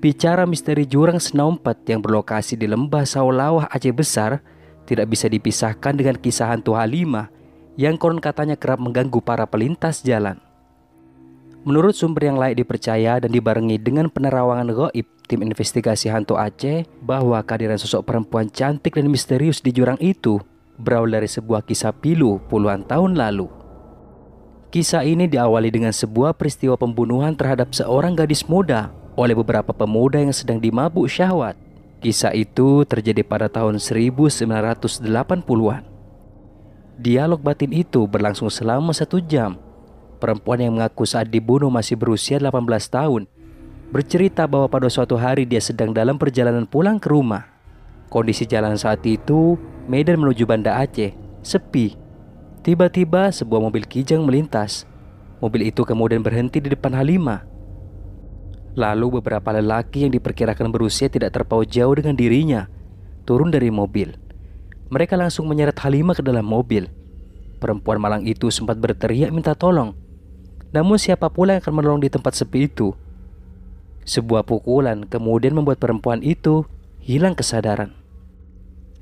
Bicara misteri jurang Senaumpat yang berlokasi di lembah Saulawah Aceh Besar tidak bisa dipisahkan dengan kisah hantu Halimah yang konon katanya kerap mengganggu para pelintas jalan. Menurut sumber yang layak dipercaya dan dibarengi dengan penerawangan gaib tim investigasi hantu Aceh, bahwa kehadiran sosok perempuan cantik dan misterius di jurang itu berawal dari sebuah kisah pilu puluhan tahun lalu. Kisah ini diawali dengan sebuah peristiwa pembunuhan terhadap seorang gadis muda oleh beberapa pemuda yang sedang dimabuk syahwat. Kisah itu terjadi pada tahun 1980-an. Dialog batin itu berlangsung selama 1 jam. Perempuan yang mengaku saat dibunuh masih berusia 18 tahun bercerita bahwa pada suatu hari dia sedang dalam perjalanan pulang ke rumah. Kondisi jalan saat itu Medan menuju Banda Aceh sepi. Tiba-tiba sebuah mobil kijang melintas. Mobil itu kemudian berhenti di depan Halimah. Lalu beberapa lelaki yang diperkirakan berusia tidak terpaut jauh dengan dirinya turun dari mobil. Mereka langsung menyeret Halimah ke dalam mobil. Perempuan malang itu sempat berteriak minta tolong. Namun siapa pula yang akan menolong di tempat sepi itu? Sebuah pukulan kemudian membuat perempuan itu hilang kesadaran.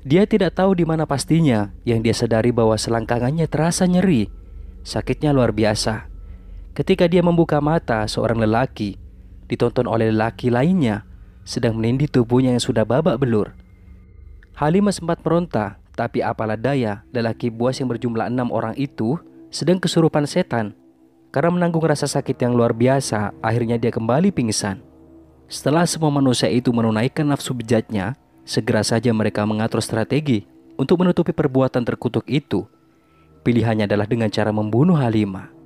Dia tidak tahu di mana pastinya, yang dia sadari bahwa selangkangannya terasa nyeri. Sakitnya luar biasa. Ketika dia membuka mata, seorang lelaki ditonton oleh lelaki lainnya sedang menindih tubuhnya yang sudah babak belur. Halimah sempat meronta, tapi apalah daya, lelaki buas yang berjumlah 6 orang itu sedang kesurupan setan. Karena menanggung rasa sakit yang luar biasa, akhirnya dia kembali pingsan. Setelah semua manusia itu menunaikan nafsu bejatnya, segera saja mereka mengatur strategi untuk menutupi perbuatan terkutuk itu. Pilihannya adalah dengan cara membunuh Halimah.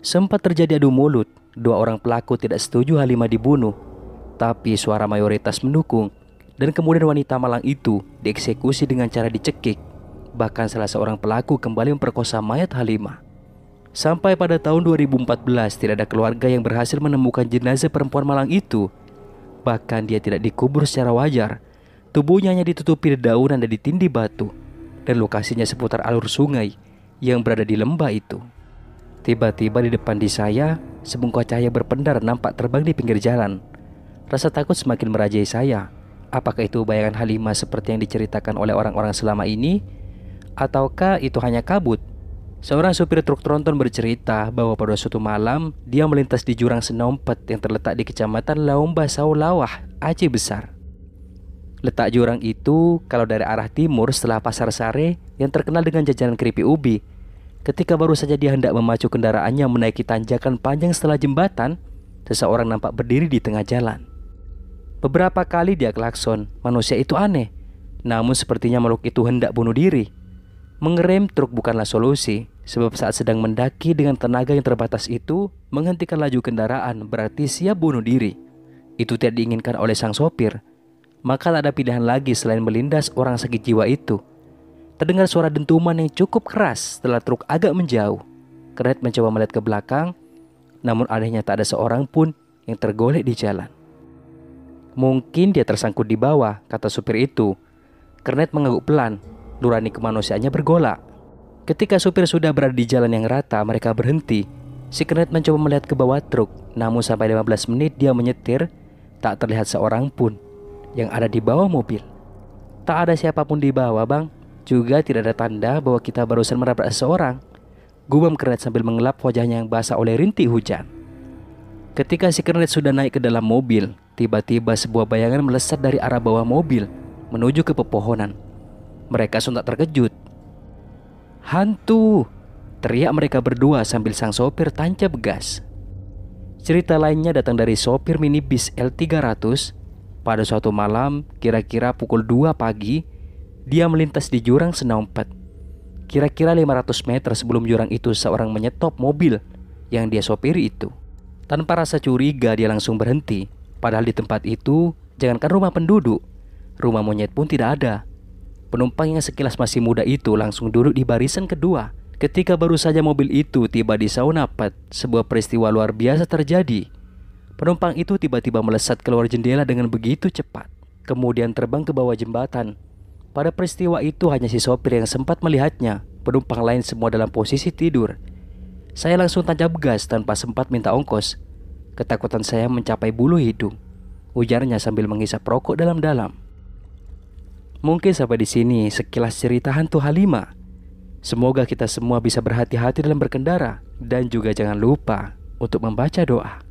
Sempat terjadi adu mulut, 2 orang pelaku tidak setuju Halimah dibunuh, tapi suara mayoritas mendukung. Dan kemudian wanita malang itu dieksekusi dengan cara dicekik. Bahkan salah seorang pelaku kembali memperkosa mayat Halimah. Sampai pada tahun 2014 tidak ada keluarga yang berhasil menemukan jenazah perempuan malang itu. Bahkan dia tidak dikubur secara wajar. Tubuhnya hanya ditutupi dedaunan dan ditindih batu. Dan lokasinya seputar alur sungai yang berada di lembah itu. Tiba-tiba di depan di saya, sebungkuk cahaya berpendar nampak terbang di pinggir jalan. Rasa takut semakin merajai saya. Apakah itu bayangan Halimah seperti yang diceritakan oleh orang-orang selama ini? Ataukah itu hanya kabut? Seorang supir truk tronton bercerita bahwa pada suatu malam dia melintas di jurang Senaumpat yang terletak di kecamatan Lembah Saulawah, Aceh Besar. Letak jurang itu kalau dari arah timur setelah Pasar Sare yang terkenal dengan jajanan keripik ubi. Ketika baru saja dia hendak memacu kendaraannya menaiki tanjakan panjang setelah jembatan, seseorang nampak berdiri di tengah jalan. Beberapa kali dia klakson. Manusia itu aneh, namun sepertinya makhluk itu hendak bunuh diri. Mengerem truk bukanlah solusi, sebab saat sedang mendaki dengan tenaga yang terbatas itu, menghentikan laju kendaraan berarti siap bunuh diri. Itu tidak diinginkan oleh sang sopir. Maka tak ada pilihan lagi selain melindas orang sakit jiwa itu. Terdengar suara dentuman yang cukup keras setelah truk agak menjauh. Kernet mencoba melihat ke belakang, namun anehnya tak ada seorang pun yang tergolek di jalan. Mungkin dia tersangkut di bawah, kata supir itu. Kernet mengangguk pelan. Nurani kemanusiaannya bergolak. Ketika supir sudah berada di jalan yang rata, mereka berhenti. Si Kernet mencoba melihat ke bawah truk, namun sampai 15 menit dia menyetir, tak terlihat seorang pun yang ada di bawah mobil. Tak ada siapapun di bawah, bang. Juga tidak ada tanda bahwa kita barusan menabrak seseorang. Gubam Kernet sambil mengelap wajahnya yang basah oleh rintik hujan. Ketika si Kernet sudah naik ke dalam mobil, tiba-tiba sebuah bayangan melesat dari arah bawah mobil menuju ke pepohonan. Mereka sontak terkejut. "Hantu!" teriak mereka berdua sambil sang sopir tancap gas. Cerita lainnya datang dari sopir minibus L300. Pada suatu malam, kira-kira pukul 2 pagi, dia melintas di jurang Senaumpat. Kira-kira 500 meter sebelum jurang itu, seorang menyetop mobil yang dia sopiri itu. Tanpa rasa curiga dia langsung berhenti. Padahal di tempat itu, jangankan rumah penduduk, rumah monyet pun tidak ada. Penumpang yang sekilas masih muda itu langsung duduk di barisan kedua. Ketika baru saja mobil itu tiba di Senaumpat, sebuah peristiwa luar biasa terjadi. Penumpang itu tiba-tiba melesat keluar jendela dengan begitu cepat, kemudian terbang ke bawah jembatan. Pada peristiwa itu hanya si sopir yang sempat melihatnya. Penumpang lain semua dalam posisi tidur. Saya langsung tancap gas tanpa sempat minta ongkos. Ketakutan saya mencapai bulu hidung. ujarnya sambil menghisap rokok dalam-dalam. Mungkin sampai di sini sekilas cerita hantu Halimah. Semoga kita semua bisa berhati-hati dalam berkendara dan juga jangan lupa untuk membaca doa.